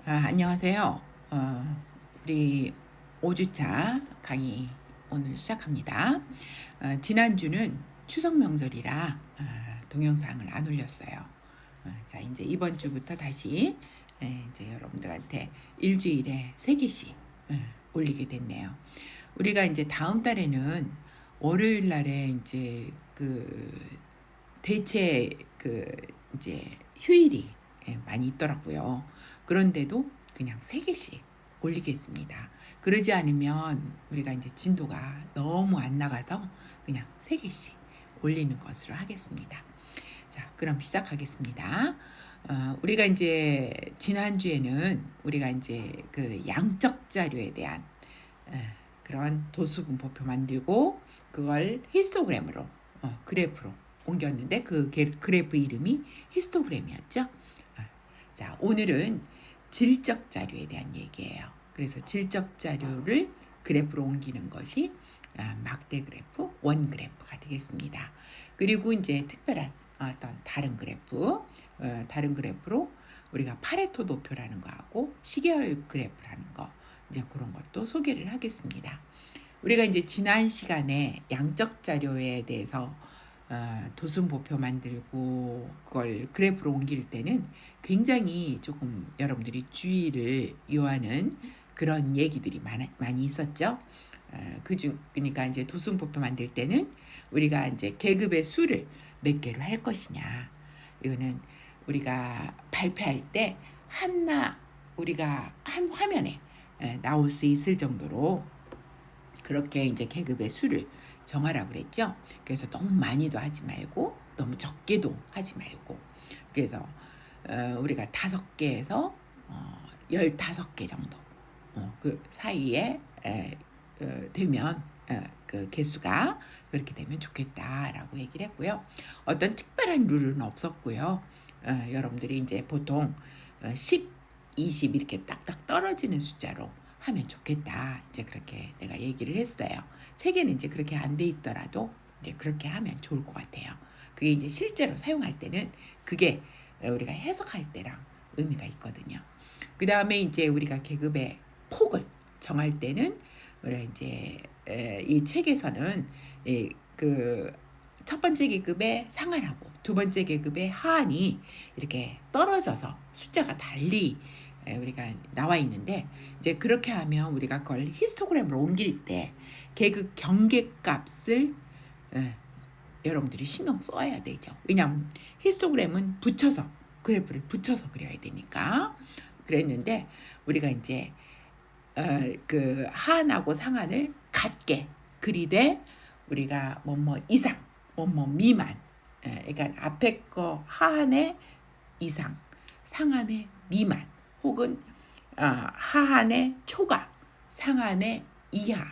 안녕하세요. 우리 5주차 강의 오늘 시작합니다. 지난주는 추석 명절이라 동영상을 안 올렸어요. 자, 이제 이번 주부터 다시 이제 여러분들한테 일주일에 3개씩 올리게 됐네요. 우리가 이제 다음 달에는 월요일 날에 이제 대체 이제 휴일이 많이 있더라고요. 그런데도 그냥 3개씩 올리겠습니다. 그러지 않으면 우리가 이제 진도가 너무 안 나가서 그냥 3개씩 올리는 것으로 하겠습니다. 자, 그럼 시작하겠습니다. 우리가 이제 지난주에는 우리가 이제 양적 자료에 대한 그런 도수분포표 만들고 그걸 히스토그램으로 그래프로 옮겼는데 그 그래프 이름이 히스토그램이었죠. 자, 오늘은 질적 자료에 대한 얘기예요. 그래서 질적 자료를 그래프로 옮기는 것이 막대 그래프, 원 그래프가 되겠습니다. 그리고 이제 특별한 어떤 다른 그래프로 우리가 파레토 도표라는 거하고 시계열 그래프라는 거 이제 그런 것도 소개를 하겠습니다. 우리가 이제 지난 시간에 양적 자료에 대해서 도순보표 만들고 그걸 그래프로 옮길 때는 굉장히 조금 여러분들이 주의를 요하는 그런 얘기들이 많이 있었죠. 그러니까 이제 도순보표 만들 때는 우리가 이제 계급의 수를 몇 개로 할 것이냐. 이거는 우리가 발표할 때 우리가 한 화면에 나올 수 있을 정도로 그렇게 이제 계급의 수를 정하라고 그랬죠. 그래서 너무 많이도 하지 말고 너무 적게도 하지 말고 그래서 우리가 5개에서 15개 정도 그 사이에 되면 그 개수가 그렇게 되면 좋겠다라고 얘기를 했고요. 어떤 특별한 룰은 없었고요. 여러분들이 이제 보통 10, 20 이렇게 딱딱 떨어지는 숫자로 하면 좋겠다. 이제 그렇게 내가 얘기를 했어요. 책에는 이제 그렇게 안 돼 있더라도 이제 그렇게 하면 좋을 것 같아요. 그게 이제 실제로 사용할 때는 그게 우리가 해석할 때랑 의미가 있거든요. 그 다음에 이제 우리가 계급의 폭을 정할 때는 우리가 이제 이 책에서는 그 첫 번째 계급의 상한하고 두 번째 계급의 하한이 이렇게 떨어져서 숫자가 달리 우리가 나와 있는데 이제 그렇게 하면 우리가 그걸 히스토그램으로 옮길 때 계급 경계값을 여러분들이 신경 써야 되죠. 왜냐하면 히스토그램은 그래프를 붙여서 그려야 되니까 그랬는데 우리가 이제 그 하한하고 상한을 같게 그리되 우리가 뭐뭐 이상, 뭐뭐 미만, 그러니까 앞에 거 하한의 이상, 상한의 미만, 혹은 하한의 초과, 상한의 이하.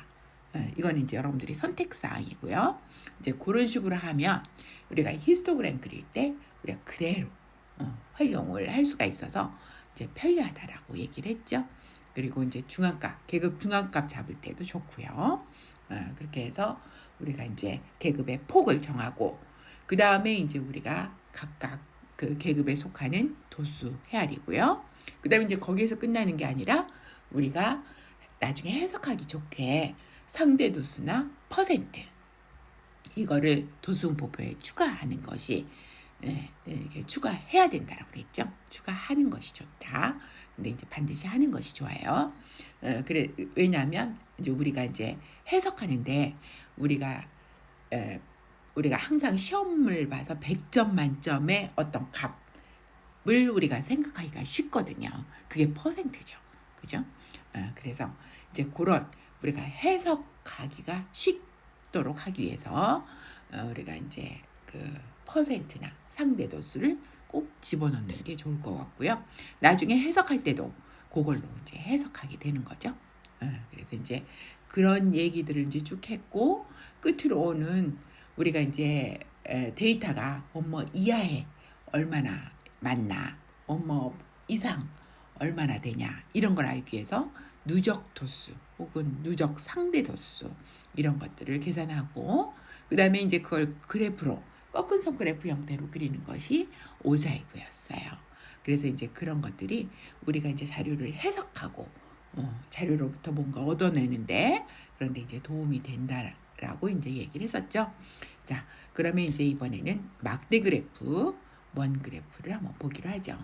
이거는 이제 여러분들이 선택 사항이고요. 이제 그런 식으로 하면 우리가 히스토그램 그릴 때 우리가 그대로 활용을 할 수가 있어서 이제 편리하다라고 얘기를 했죠. 그리고 이제 계급 중앙값 잡을 때도 좋고요. 그렇게 해서 우리가 이제 계급의 폭을 정하고 그 다음에 이제 우리가 각각 그 계급에 속하는 도수 헤아리고요. 그 다음에 이제 거기에서 끝나는 게 아니라 우리가 나중에 해석하기 좋게 상대 도수나 퍼센트 이거를 도수분포표에 추가하는 것이 추가해야 된다라고 그랬죠. 추가하는 것이 좋다. 근데 이제 반드시 하는 것이 좋아요. 왜냐하면 이제 우리가 이제 해석하는데 우리가 항상 시험을 봐서 100점 만점의 어떤 값을 우리가 생각하기가 쉽거든요. 그게 퍼센트죠. 그죠? 그래서 이제 그런 우리가 해석하기가 쉽도록 하기 위해서 우리가 이제 그 퍼센트나 상대도수를 꼭 집어넣는 게 좋을 것 같고요. 나중에 해석할 때도 그걸로 이제 해석하게 되는 거죠. 그래서 이제 그런 얘기들을 이제 쭉 했고 끝으로는 우리가 이제 데이터가 뭐뭐 이하에 얼마나 많나, 뭐뭐 이상 얼마나 되냐 이런 걸 알기 위해서 누적 도수 혹은 누적 상대 도수 이런 것들을 계산하고 그 다음에 이제 그걸 그래프로 꺾은 선 그래프 형태로 그리는 것이 오자이브였어요. 그래서 이제 그런 것들이 우리가 이제 자료를 해석하고 자료로부터 뭔가 얻어내는데 그런데 이제 도움이 된다라고 이제 얘기를 했었죠. 자, 그러면 이제 이번에는 막대 그래프, 원 그래프를 한번 보기로 하죠.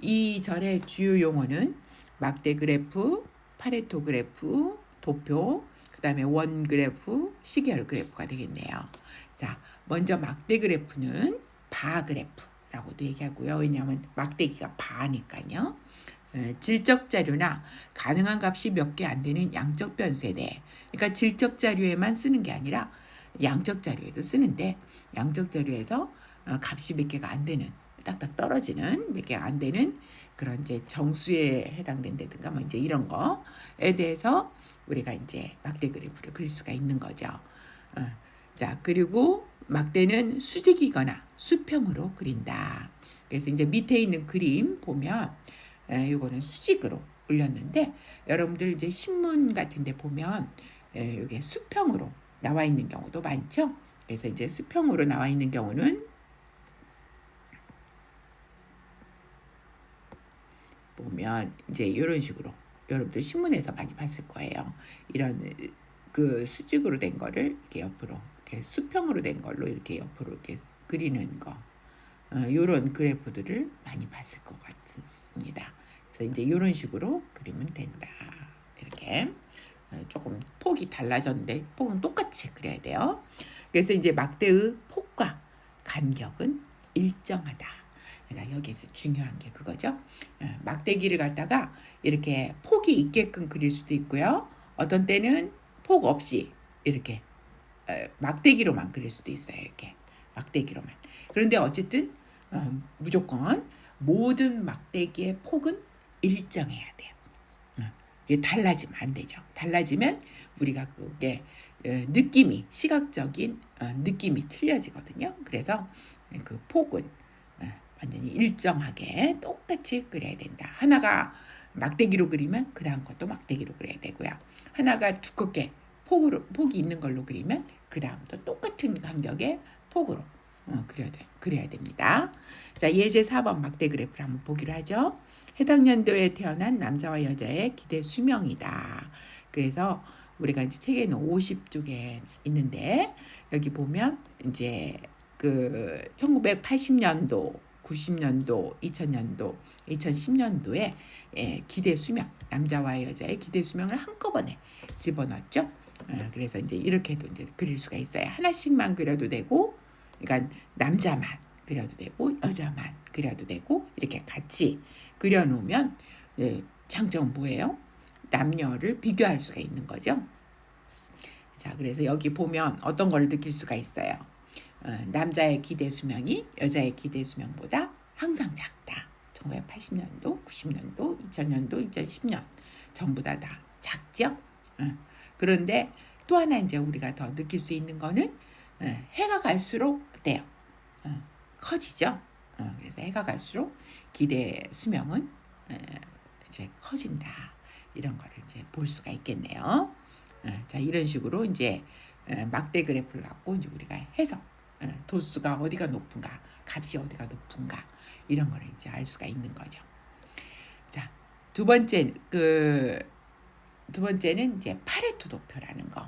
이 절의 주요 용어는 막대 그래프, 파레토 그래프, 도표, 그 다음에 원 그래프, 시계열 그래프가 되겠네요. 자, 먼저 막대 그래프는 바 그래프라고도 얘기하고요. 왜냐하면 막대기가 바니까요. 질적 자료나 가능한 값이 몇 개 안 되는 양적 변수에 대해, 그러니까 질적 자료에만 쓰는 게 아니라 양적 자료에도 쓰는데, 양적 자료에서 값이 몇 개가 안 되는, 딱딱 떨어지는 몇 개가 안 되는 그런 이제 정수에 해당된다든가 뭐 이제 이런 거에 대해서 우리가 이제 막대 그래프를 그릴 수가 있는 거죠. 자, 그리고 막대는 수직이거나 수평으로 그린다. 그래서 이제 밑에 있는 그림 보면 요거는 수직으로 올렸는데, 여러분들 이제 신문 같은 데 보면 이게 수평으로 나와 있는 경우도 많죠. 그래서 이제 수평으로 나와 있는 경우는 보면 이제 이런 식으로 여러분들 신문에서 많이 봤을 거예요. 이런 그 수직으로 된 거를 이렇게 옆으로, 이렇게 수평으로 된 걸로 이렇게 옆으로 이렇게 그리는 거, 이런 그래프들을 많이 봤을 것 같습니다. 그래서 이제 이런 식으로 그리면 된다. 이렇게 조금 폭이 달라졌는데 폭은 똑같이 그려야 돼요. 그래서 이제 막대의 폭과 간격은 일정하다. 그러니까 여기서 중요한 게 그거죠. 막대기를 갖다가 이렇게 폭이 있게끔 그릴 수도 있고요. 어떤 때는 폭 없이 이렇게 막대기로만 그릴 수도 있어요. 이렇게 막대기로만. 그런데 어쨌든 무조건 모든 막대기의 폭은 일정해야 돼요. 이게 달라지면 안 되죠. 달라지면 우리가 그게 느낌이, 시각적인 느낌이 틀려지거든요. 그래서 그 폭은 완전히 일정하게 똑같이 그려야 된다. 하나가 막대기로 그리면 그 다음 것도 막대기로 그려야 되고요. 하나가 두껍게 폭이 있는 걸로 그리면 그 다음도 똑같은 간격의 폭으로 그려야 됩니다. 자, 예제 4번 막대 그래프를 한번 보기로 하죠. 해당 연도에 태어난 남자와 여자의 기대 수명이다. 그래서 우리가 이제 책에는 50쪽에 있는데, 여기 보면 이제 그 1980년도, 90년도, 2000년도, 2010년도에 기대 수명, 남자와 여자의 기대 수명을 한꺼번에 집어넣었죠. 그래서 이제 이렇게도 이제 그릴 수가 있어요. 하나씩만 그려도 되고, 그러니까 남자만 그려도 되고 여자만 그려도 되고 이렇게 같이 그려놓으면 장점은 뭐예요? 남녀를 비교할 수가 있는 거죠. 자, 그래서 여기 보면 어떤 걸 느낄 수가 있어요. 남자의 기대 수명이 여자의 기대 수명보다 항상 작다. 1980년도, 90년도, 2000년도, 2010년 전부 다 작죠. 그런데 또 하나 이제 우리가 더 느낄 수 있는 거는 해가 갈수록 어때요? 커지죠. 그래서 해가 갈수록 기대 수명은 이제 커진다. 이런 거를 이제 볼 수가 있겠네요. 자, 이런 식으로 이제 막대 그래프를 갖고 이제 우리가 해석, 도수가 어디가 높은가, 값이 어디가 높은가 이런 거를 이제 알 수가 있는 거죠. 자, 두 번째는 이제 파레토 도표라는 거,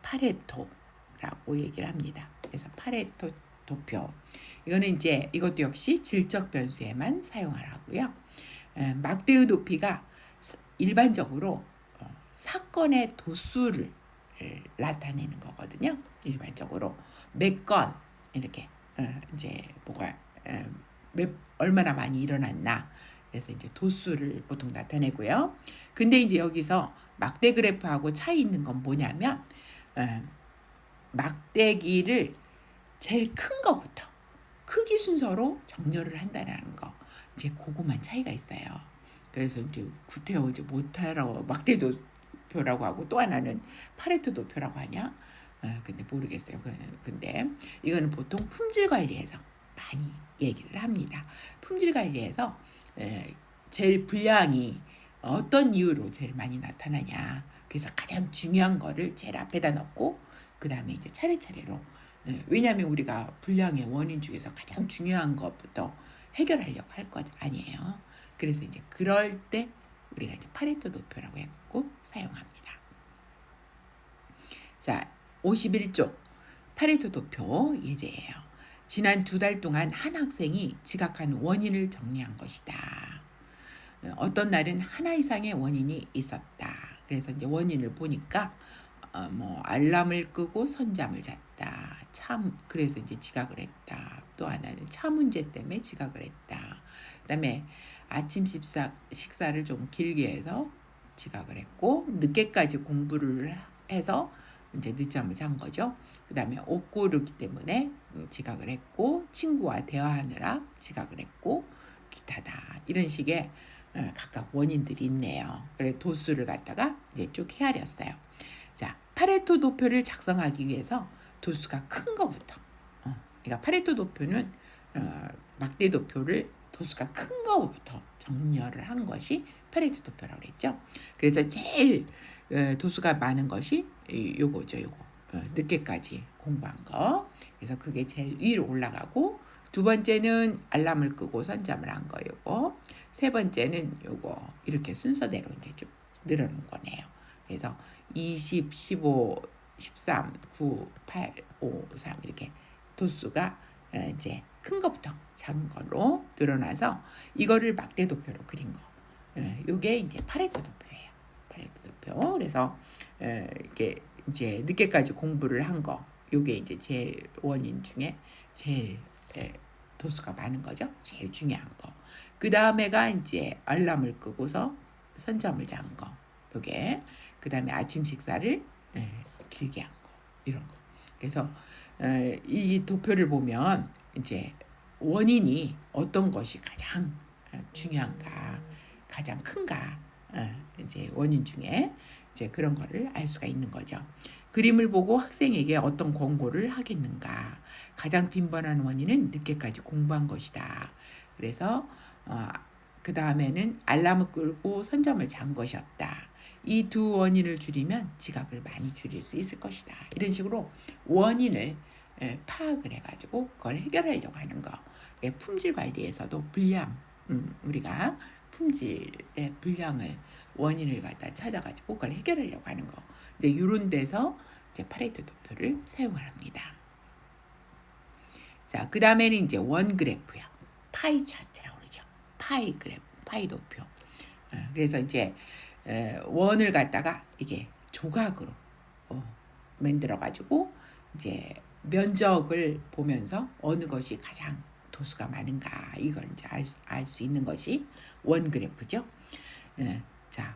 파레토라고 얘기를 합니다. 그래서 파레토 도표, 이거는 이제 이것도 역시 질적 변수에만 사용하라고요. 막대의 높이가 일반적으로 사건의 도수를 나타내는 거거든요. 일반적으로 몇 건 이렇게 이제 뭐가 얼마나 많이 일어났나, 그래서 이제 도수를 보통 나타내고요. 근데 이제 여기서 막대 그래프하고 차이 있는 건 뭐냐면 막대기를 제일 큰 거부터 크기 순서로 정렬을 한다는 거, 이제 그거만 차이가 있어요. 그래서 이제 구태여 이제 못하라고 막대도 표라고 하고, 또 하나는 파레토 도표라고 하냐? 근데 모르겠어요. 근데 이거는 보통 품질 관리에서 많이 얘기를 합니다. 품질 관리에서 제일 분량이 어떤 이유로 제일 많이 나타나냐. 그래서 가장 중요한 거를 제일 앞에다 넣고 그 다음에 이제 차례차례로, 왜냐하면 우리가 분량의 원인 중에서 가장 중요한 것부터 해결하려고 할 것 아니에요. 그래서 이제 그럴 때 우리가 이제 파레토 도표라고 해갖고 사용합니다. 자, 51쪽 파레토 도표 예제예요. 지난 2달 동안 한 학생이 지각한 원인을 정리한 것이다. 어떤 날은 하나 이상의 원인이 있었다. 그래서 이제 원인을 보니까 뭐 알람을 끄고 선잠을 잤다. 그래서 이제 지각을 했다. 또 하나는 차 문제 때문에 지각을 했다. 그다음에 아침 식사를 좀 길게 해서 지각을 했고 늦게까지 공부를 해서 이제 늦잠을 잔 거죠. 그다음에 옷 고르기 때문에 지각을 했고 친구와 대화하느라 지각을 했고 기타다. 이런 식의 각각 원인들이 있네요. 그래서 도수를 갖다가 이제 쭉 헤아렸어요. 자, 파레토 도표를 작성하기 위해서 도수가 큰 거부터. 그러니까 파레토 도표는 막대 도표를 도수가 큰 거부터 정렬을 한 것이 파레토 도표라고 했죠. 그래서 제일 도수가 많은 것이 요거죠. 요거 늦게까지 공부한 거. 그래서 그게 제일 위로 올라가고 두 번째는 알람을 끄고 선잠을 한 거 요거. 세 번째는 요거 이렇게 순서대로 이제 쭉 늘어놓은 거네요. 그래서 20, 15, 13, 9, 8, 5, 3 이렇게 도수가 이제 큰 것부터 작은 걸로 늘어나서 이거를 막대 도표로 그린 거. 요게 이제 파레토 도표예요. 파레토 도표. 그래서 이게 이제 늦게까지 공부를 한 거. 요게 이제 제일 원인 중에 제일 도수가 많은 거죠. 제일 중요한 거. 그 다음에가 이제 알람을 끄고서 선잠을 잔 거. 요게. 그 다음에 아침 식사를 길게 한 거. 이런 거. 그래서 이 도표를 보면 이제 원인이 어떤 것이 가장 중요한가, 가장 큰가, 이제 원인 중에 이제 그런 거를 알 수가 있는 거죠. 그림을 보고 학생에게 어떤 권고를 하겠는가. 가장 빈번한 원인은 늦게까지 공부한 것이다. 그래서 그 다음에는 알람을 끌고 선잠을 잔 것이었다. 이 두 원인을 줄이면 지각을 많이 줄일 수 있을 것이다. 이런 식으로 원인을 파악을 해가지고 그걸 해결하려고 하는 거. 품질 관리에서도 분량, 우리가 품질의 분량을 원인을 갖다 찾아가지고 그걸 해결하려고 하는 거. 이제 이런 데서 이제 파레토 도표를 사용을 합니다. 자, 그 다음에는 이제 원 그래프요. 파이 차트라고 그러죠. 파이 그래프, 파이 도표. 그래서 이제 원을 갖다가 이게 조각으로 만들어가지고 이제 면적을 보면서 어느 것이 가장 도수가 많은가 이걸 이제 알 수 있는 것이 원 그래프죠. 자,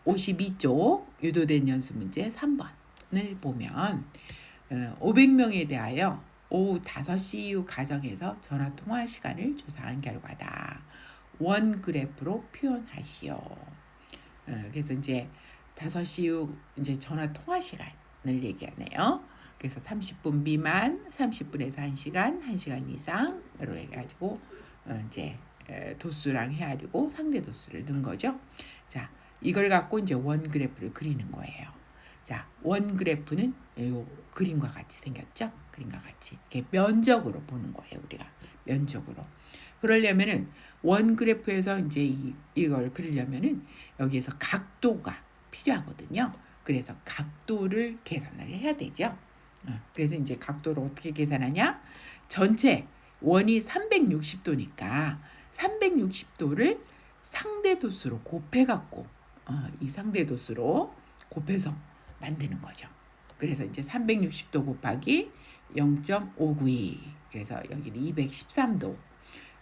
52쪽 유도된 연습 문제 3번을 보면 500명에 대하여 오후 5시 이후 가정에서 전화 통화 시간을 조사한 결과다. 원 그래프로 표현하시오. 그래서 이제 5시 이후 이제 전화 통화 시간을 얘기하네요. 그래서 30분 미만, 30분에서 1시간, 1시간 이상으로 해가지고 이제 도수랑 헤아리고 상대 도수를 넣은 거죠. 자, 이걸 갖고 이제 원 그래프를 그리는 거예요. 자, 원 그래프는 요 그림과 같이 생겼죠. 그림과 같이 이렇게 면적으로 보는 거예요. 우리가 면적으로. 그러려면은 원 그래프에서 이제 이걸 그리려면은 여기에서 각도가 필요하거든요. 그래서 각도를 계산을 해야 되죠. 그래서 이제 각도를 어떻게 계산하냐? 전체 원이 360도니까 360도를 상대도수로 곱해갖고 이 상대도수로 곱해서 만드는 거죠. 그래서 이제 360도 곱하기 0.592 그래서 여기는 213도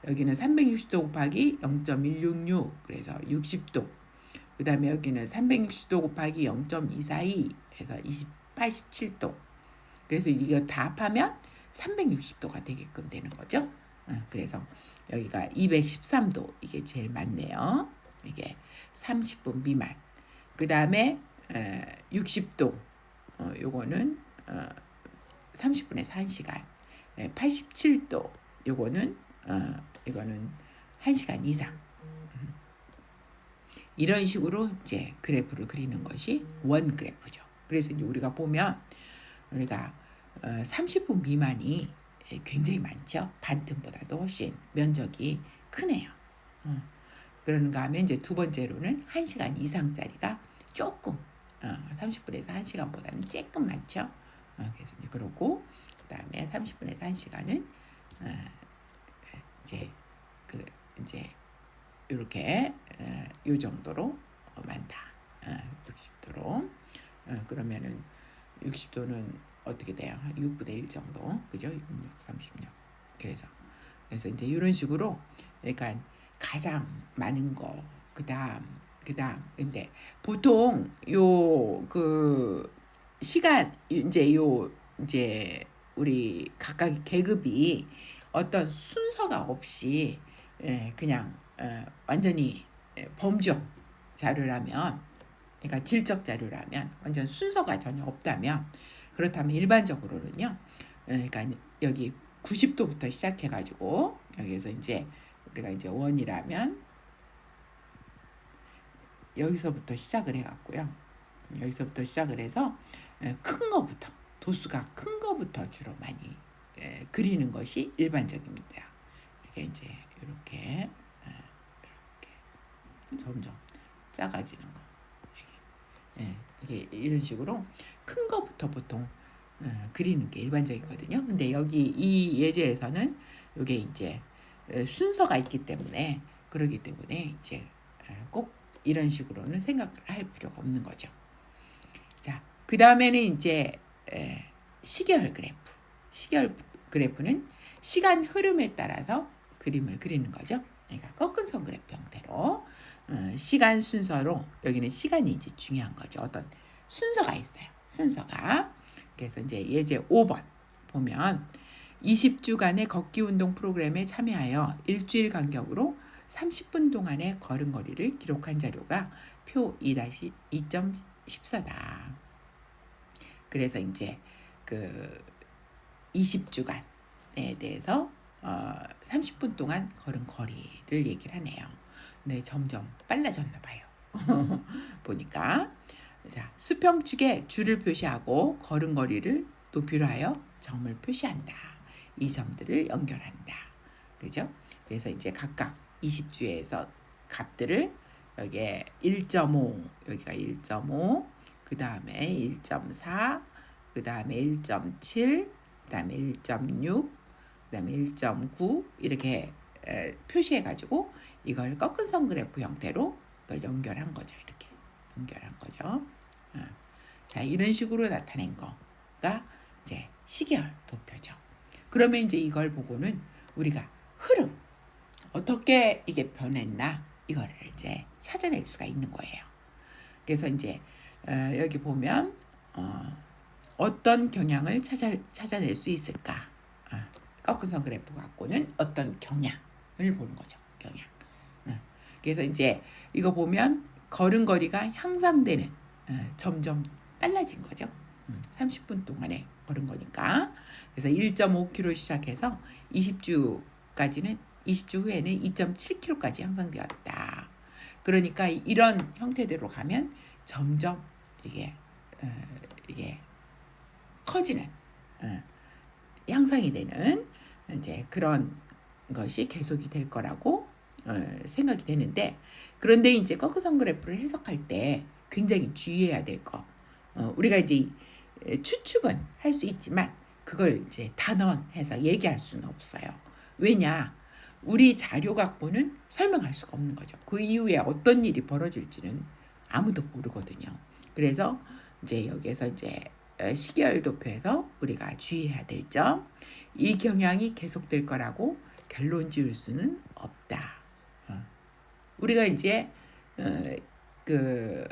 여기는 360도 곱하기 0.166 그래서 60도 그 다음에 여기는 360도 곱하기 0.242 해서 87도 그래서 이거 다 합하면 360도가 되게끔 되는 거죠. 그래서 여기가 213도 이게 제일 많네요. 이게 30분 미만. 그 다음에 60도 요거는 30분에서 1시간. 87도 요거는 이거는 1시간 이상. 이런 식으로 이제 그래프를 그리는 것이 원 그래프죠. 그래서 이제 우리가 보면 우리가 30분 미만이 굉장히 많죠. 반틈보다도 훨씬 면적이 크네요. 그런가 하면 이제 두 번째로는 1시간 이상짜리가 조금 30분에서 1시간보다는 조금 많죠. 그래서 이제 그러고 그다음에 30분에서 1시간은 이제 그 이제 이렇게 요 정도로 많다. 60도로. 그러면은 60도는 어떻게 돼요? 6분의 1 정도. 그죠? 6, 36. 그래서 이제 이런 식으로 그러니까 가장 많은 거 그다음 근데 보통 요 그 시간 이제 우리 각각 계급이 어떤 순서가 없이 그냥 완전히 범주형 자료라면 그러니까 질적 자료라면 완전 순서가 전혀 없다면 그렇다면 일반적으로는요. 그러니까 여기 90도부터 시작해 가지고 여기서 이제 우리가 이제 원이라면 여기서부터 시작을 해 갖고요. 여기서부터 시작을 해서 큰 거부터 도수가 큰 거부터 주로 많이 그리는 것이 일반적입니다. 이렇게 이제 이렇게 점점 작아지는 거. 이게 이런 식으로 큰 거부터 보통 그리는 게 일반적이거든요. 근데 여기 이 예제에서는 이게 이제 순서가 있기 때문에 그러기 때문에 이제 꼭 이런 식으로는 생각을 할 필요가 없는 거죠. 자, 그 다음에는 이제 시계열 그래프. 시계열 그래프는 시간 흐름에 따라서 그림을 그리는 거죠. 그러니까 꺾은 선 그래프 형태로 시간 순서로 여기는 시간이 이제 중요한 거죠. 어떤 순서가 있어요. 순서가. 그래서 이제 예제 5번 보면 20주간의 걷기 운동 프로그램에 참여하여 일주일 간격으로 30분 동안의 걸음걸이를 기록한 자료가 표 2-2.14다. 그래서 이제 그 20주간에 대해서 30분 동안 걸은 거리를 얘기를 하네요. 네, 점점 빨라졌나 봐요. 보니까 자, 수평축에 줄을 표시하고 걸은 거리를 높이로 하여 점을 표시한다. 이 점들을 연결한다. 그죠? 그래서 이제 각각 20주에서 값들을 여기에 1.5, 여기가 1.5, 그 다음에 1.4, 그 다음에 1.7, 그 다음에 1.6, 그 다음에 1.9 이렇게 표시해가지고 이걸 꺾은 선 그래프 형태로 이걸 연결한 거죠. 이렇게 연결한 거죠. 자, 이런 식으로 나타낸 거가 이제 시계열 도표죠. 그러면 이제 이걸 보고는 우리가 흐름 어떻게 이게 변했나 이거를 이제 찾아낼 수가 있는 거예요. 그래서 이제 여기 보면 어떤 경향을 찾아낼 수 있을까? 꺾은 선 그래프 갖고는 어떤 경향을 보는 거죠. 경향. 그래서 이제 이거 보면 걸음걸이가 향상되는 점점 빨라진 거죠. 30분 동안에 걸은 거니까. 그래서 1.5km 시작해서 20주까지는 20주 후에는 2.7km까지 향상되었다. 그러니까 이런 형태대로 가면 점점 이게 커지는 향상이 되는 이제 그런 것이 계속이 될 거라고 생각이 되는데 그런데 이제 꺾은 그래프를 해석할 때 굉장히 주의해야 될 거. 우리가 이제 추측은 할 수 있지만 그걸 이제 단언해서 얘기할 수는 없어요. 왜냐? 우리 자료 갖고는 설명할 수가 없는 거죠. 그 이후에 어떤 일이 벌어질지는 아무도 모르거든요. 그래서 이제 여기에서 이제 시계열 도표에서 우리가 주의해야 될 점, 이 경향이 계속될 거라고 결론 지을 수는 없다. 우리가 이제 그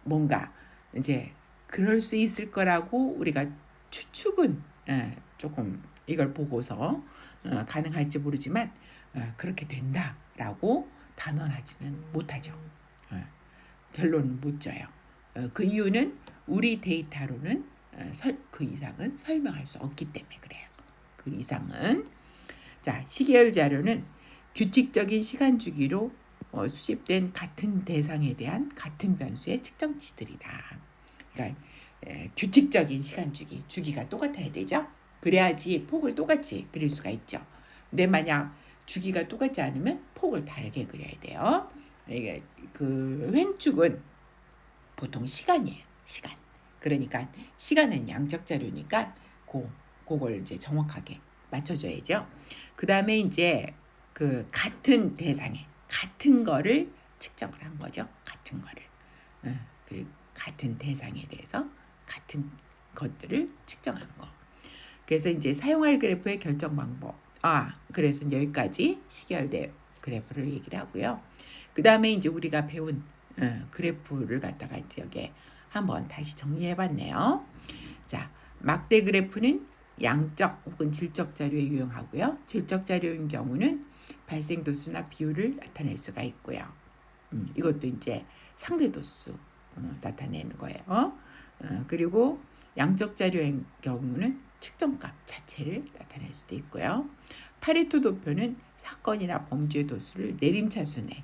뭔가 이제 그럴 수 있을 거라고 우리가 추측은 조금 이걸 보고서 가능할지 모르지만 그렇게 된다라고 단언하지는 못하죠. 결론은 못 져요. 그 이유는 우리 데이터로는 그 이상은 설명할 수 없기 때문에 그래요. 그 이상은. 자, 시계열 자료는 규칙적인 시간 주기로 수집된 같은 대상에 대한 같은 변수의 측정치들이다. 그러니까 규칙적인 시간 주기가 똑같아야 되죠. 그래야지 폭을 똑같이 그릴 수가 있죠. 근데 만약 주기가 똑같지 않으면 폭을 다르게 그려야 돼요. 이게 그 횡축은 보통 시간이에요. 시간. 그러니까 시간은 양적 자료니까 그걸 이제 정확하게 맞춰줘야죠. 그 다음에 이제 그 같은 대상에 같은 거를 측정을 한 거죠. 같은 거를. 그리고 같은 대상에 대해서 같은 것들을 측정한 거. 그래서 이제 사용할 그래프의 결정 방법. 그래서 여기까지 시계열대 그래프를 얘기를 하고요. 그 다음에 이제 우리가 배운 그래프를 갖다가 이제 여기에 한번 다시 정리해봤네요. 자, 막대 그래프는 양적 혹은 질적 자료에 유용하고요. 질적 자료인 경우는 발생 도수나 비율을 나타낼 수가 있고요. 이것도 이제 상대 도수 나타내는 거예요. 그리고 양적 자료의 경우는 측정값 자체를 나타낼 수도 있고요. 파레토 도표는 사건이나 범죄 도수를 내림차순의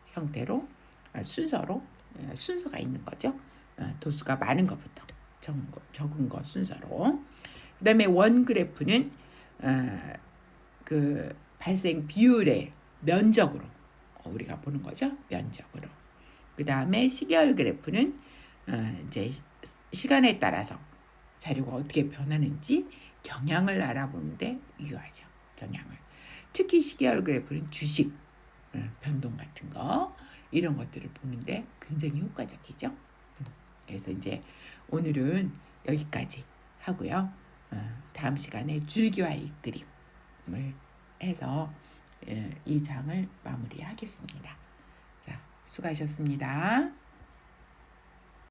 형태로 순서로 순서가 있는 거죠. 도수가 많은 것부터 적은 거 순서로. 그다음에 원 그래프는 그 발생 비율의 면적으로 우리가 보는 거죠. 면적으로. 그다음에 시계열 그래프는 이제 시간에 따라서 자료가 어떻게 변하는지 경향을 알아보는데 유효하죠. 경향을. 특히 시계열 그래프는 주식 변동 같은 거 이런 것들을 보는데 굉장히 효과적이죠. 그래서 이제 오늘은 여기까지 하고요. 다음 시간에 줄기와 이끌림을 해서 이 장을 마무리하겠습니다. 자, 수고하셨습니다.